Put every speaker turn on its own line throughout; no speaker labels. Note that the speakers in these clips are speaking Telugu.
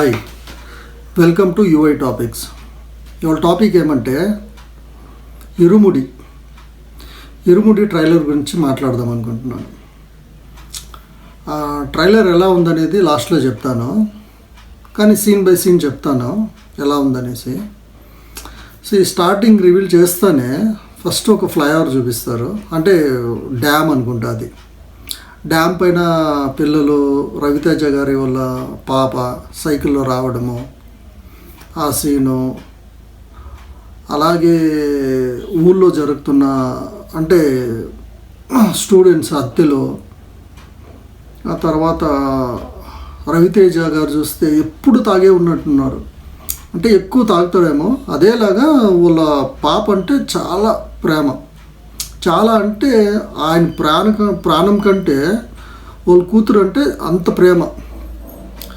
Hi, welcome to UI topics. ఇవాళ టాపిక్ ఏమంటే ఇరుముడి ట్రైలర్ గురించి మాట్లాడదాం అనుకుంటున్నాను. ట్రైలర్ ఎలా ఉందనేది లాస్ట్లో చెప్తాను, కానీ సీన్ బై సీన్ చెప్తాను ఎలా ఉందనేసి. సో ఈ స్టార్టింగ్ రివీల్ చేస్తేనే ఫస్ట్ ఒక ఫ్లైఓవర్ చూపిస్తారు, అంటే డ్యామ్ అనుకుంటా. అది డ్యామ్ పైన పిల్లలు, రవితేజ గారి వాళ్ళ పాప సైకిల్లో రావడము, ఆ సీను, అలాగే ఊళ్ళో జరుగుతున్న అంటే స్టూడెంట్స్ హత్యలు. ఆ తర్వాత రవితేజ గారు చూస్తే ఎప్పుడు తాగే ఉన్నట్టున్నారు, అంటే ఎక్కువ తాగుతాడేమో. అదేలాగా వాళ్ళ పాప అంటే చాలా ప్రేమ, చాలా అంటే ఆయన ప్రాణం కంటే వాళ్ళ కూతురు అంటే అంత ప్రేమ.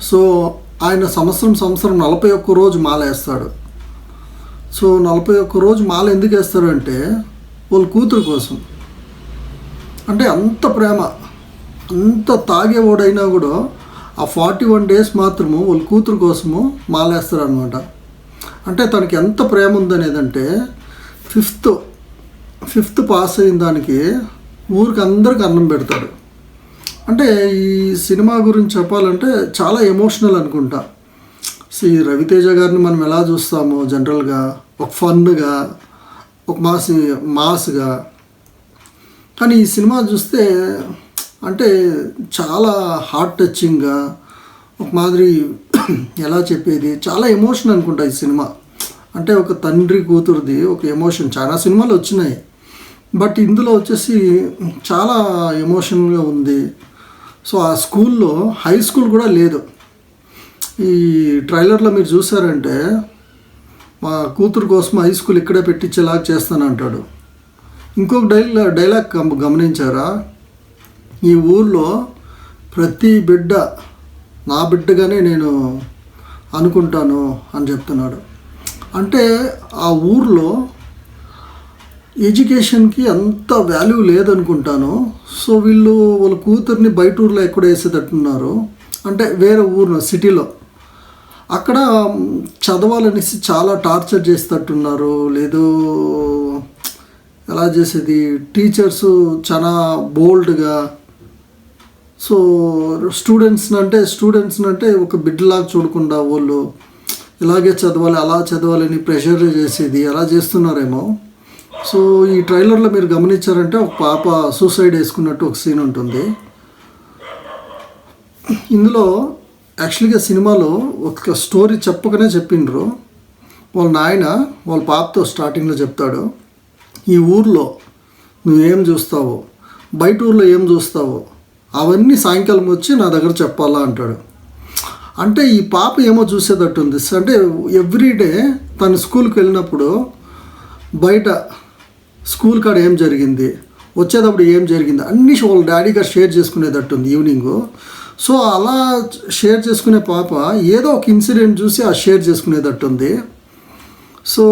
సో ఆయన సంవత్సరం 41 రోజు మాల వేస్తాడు. సో 41 రోజు మాల ఎందుకు వేస్తాడంటే వాళ్ళ కూతురు కోసం. అంటే అంత ప్రేమ, అంత తాగేవాడైనా కూడా ఆ 41 డేస్ మాత్రము వాళ్ళ కూతురు కోసము మాలేస్తారనమాట. అంటే తనకి ఎంత ప్రేమ ఉందనేదంటే ఫిఫ్త్ పాస్ అయిన దానికి ఊరికి అందరికి అన్నం పెడతాడు. అంటే ఈ సినిమా గురించి చెప్పాలంటే చాలా ఎమోషనల్ అనుకుంటా. రవితేజ గారిని మనం ఎలా చూస్తామో జనరల్గా ఒక ఫన్గా, ఒక మాస్గా, కానీ ఈ సినిమా చూస్తే అంటే చాలా హార్ట్ టచింగ్గా, ఒక మాదిరి ఎలా చెప్పేది, చాలా ఎమోషన్ అనుకుంటా ఈ సినిమా. అంటే ఒక తండ్రి కూతురుది ఒక ఎమోషన్. చాలా సినిమాలు వచ్చినాయి, బట్ ఇందులో వచ్చేసి చాలా ఎమోషన్గా ఉంది. సో ఆ స్కూల్లో హై స్కూల్ కూడా లేదు. ఈ ట్రైలర్లో మీరు చూసారంటే మా కూతురు కోసం హై స్కూల్ ఇక్కడే పెట్టించేలాగా చేస్తానంటాడు. ఇంకొక డైలాగ్ గమనించారా? ఈ ఊర్లో ప్రతి బిడ్డ నా బిడ్డగానే నేను అనుకుంటాను అని చెప్తున్నాడు. అంటే ఆ ఊర్లో ఎడ్యుకేషన్కి అంత వాల్యూ లేదనుకుంటాను. సో వాళ్ళ కూతుర్ని బయట ఊర్లో ఎక్కడ వేసేటట్టున్నారు, అంటే వేరే ఊరు సిటీలో అక్కడ చదవాలనేసి చాలా టార్చర్ చేసేటట్టున్నారు. లేదు ఎలా చేసేది, టీచర్స్ చాలా బోల్డ్గా. సో స్టూడెంట్స్ని అంటే ఒక బిడ్డలాగా చూడకుండా వాళ్ళు ఇలాగే చదవాలి, అలా చదవాలని ప్రెషర్ చేసేది, అలా చేస్తున్నారేమో. సో ఈ ట్రైలర్లో మీరు గమనించారంటే ఒక పాప సూసైడ్ వేసుకున్నట్టు ఒక సీన్ ఉంటుంది. ఇందులో యాక్చువల్గా సినిమాలో ఒక స్టోరీ చెప్పకనే చెప్పిండ్రు. వాళ్ళ నాయన వాళ్ళ పాపతో స్టార్టింగ్లో చెప్తాడు, ఈ ఊర్లో నువ్వేం చూస్తావో, బయట ఊర్లో ఏం చూస్తావో అవన్నీ సాయంకాలం వచ్చి నా దగ్గర చెప్పాలా అంటాడు. అంటే ఈ పాప ఏమో చూసేటట్టుంది. అంటే ఎవ్రీడే తను స్కూల్కి వెళ్ళినప్పుడు బయట స్కూల్ కాడ ఏం జరిగింది, వచ్చేటప్పుడు ఏం జరిగింది అన్నీ వాళ్ళ డాడీగా షేర్ చేసుకునేటట్టుంది ఈవినింగు. సో అలా షేర్ చేసుకునే పాప ఏదో ఒక ఇన్సిడెంట్ చూసి ఆ షేర్ చేసుకునేటట్టుంది. సో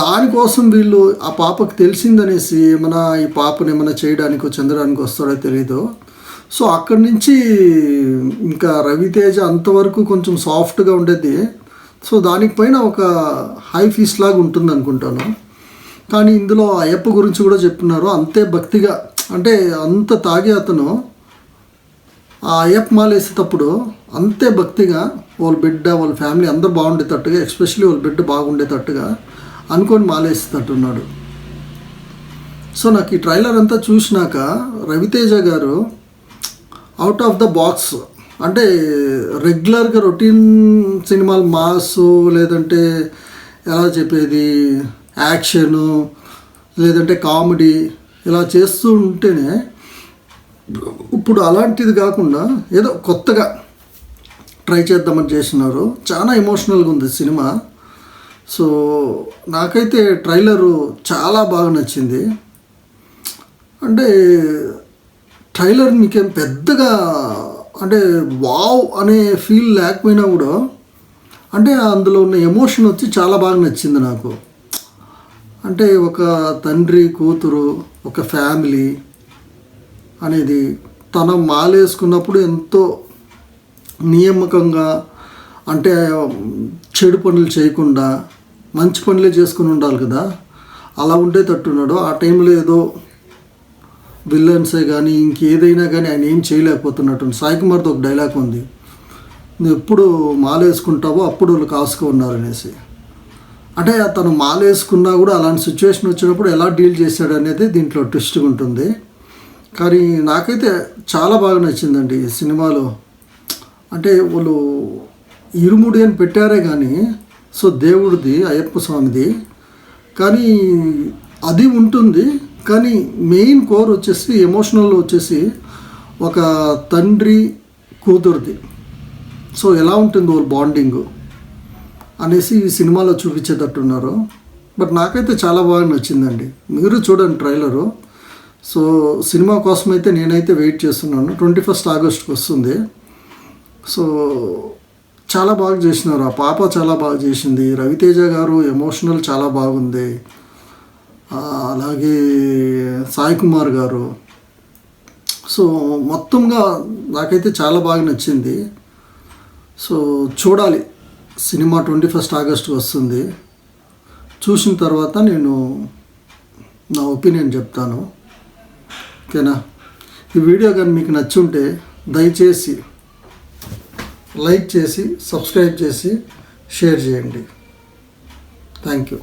దానికోసం వీళ్ళు ఆ పాపకు తెలిసిందనేసి ఈ పాపని ఏమైనా చేయడానికి చెందడానికి వస్తాడో తెలీదు. సో అక్కడి నుంచి ఇంకా రవితేజ అంతవరకు కొంచెం సాఫ్ట్గా ఉండేది. సో దానిపైన ఒక హై ఫీస్ లాగా ఉంటుంది అనుకుంటాను. కానీ ఇందులో అయ్యప్ప గురించి కూడా చెప్తున్నారు. అంతే భక్తిగా, అంటే అంత తాగే అతను ఆ అయ్యప్ప మాల వేసేటప్పుడు అంతే భక్తిగా వాళ్ళ బిడ్డ, వాళ్ళ ఫ్యామిలీ అందరూ బాగుండేటట్టుగా, ఎస్పెషల్లీ వాళ్ళ బిడ్డ బాగుండేటట్టుగా అనుకొని మాలేసేటట్టున్నాడు. సో నాకు ఈ ట్రైలర్ అంతా చూసినాక రవితేజ గారు అవుట్ ఆఫ్ ద బాక్స్, అంటే రెగ్యులర్గా రొటీన్ సినిమాలు మాసు, లేదంటే ఎలా చెప్పేది యాక్షను, లేదంటే కామెడీ ఇలా చేస్తూ ఉంటేనే, ఇప్పుడు అలాంటిది కాకుండా ఏదో కొత్తగా ట్రై చేద్దామని చేస్తున్నారు. చాలా ఎమోషనల్గా ఉంది సినిమా. సో నాకైతే ట్రైలరు చాలా బాగా నచ్చింది. అంటే ట్రైలర్ మీకేం పెద్దగా అంటే వావ్ అనే ఫీల్ లేకపోయినా కూడా, అంటే అందులో ఉన్న ఎమోషన్ వచ్చి చాలా బాగా నచ్చింది నాకు. అంటే ఒక తండ్రి కూతురు, ఒక ఫ్యామిలీ అనేది తన మాలేసుకున్నప్పుడు ఎంతో నియామకంగా అంటే చెడు పనులు చేయకుండా మంచి పనులే చేసుకుని ఉండాలి కదా, అలా ఉండేటట్టున్నాడు. ఆ టైంలో ఏదో విలన్సే కానీ ఇంకేదైనా కానీ ఆయన ఏం చేయలేకపోతున్నట్టు. సాయి కుమార్తో ఒక డైలాగ్ ఉంది, నువ్వు ఎప్పుడు మాల వేసుకుంటావో అప్పుడు వాళ్ళు కాసుకు ఉన్నారు అనేసి. అంటే తను మాల వేసుకున్నా కూడా అలాంటి సిచ్యువేషన్ వచ్చినప్పుడు ఎలా డీల్ చేశాడు అనేది దీంట్లో ట్విస్ట్గా ఉంటుంది. కానీ నాకైతే చాలా బాగా నచ్చిందండి ఈ సినిమాలో. అంటే వాళ్ళు ఇరుముడి అని పెట్టారే కానీ సో దేవుడిది అయ్యప్ప స్వామిది, కానీ అది ఉంటుంది. కానీ మెయిన్ కోర్ వచ్చేసి ఎమోషనల్ వచ్చేసి ఒక తండ్రి కూతురుది. సో ఎలా ఉంటుంది వాళ్ళ బాండింగు అనేసి ఈ సినిమాలో చూపించేటట్టున్నారు. బట్ నాకైతే చాలా బాగా నచ్చిందండి. మీరు చూడండి ట్రైలరు. సో సినిమా కోసం అయితే నేనైతే వెయిట్ చేస్తున్నాను. 21 ఆగస్టుకి వస్తుంది. సో చాలా బాగా చేసినారు. ఆ పాప చాలా బాగా చేసింది. రవితేజ గారు ఎమోషనల్ చాలా బాగుంది. అలాగే సాయి కుమార్ గారు. సో మొత్తంగా నాకైతే చాలా బాగా నచ్చింది. సో చూడాలి, సినిమా 21 ఆగస్టుకి వస్తుంది. చూసిన తర్వాత నేను నా ఒపీనియన్ చెప్తాను. ఓకేనా? ఈ వీడియో కానీ మీకు నచ్చుంటే దయచేసి లైక్ చేసి సబ్స్క్రైబ్ చేసి షేర్ చేయండి. Thank you.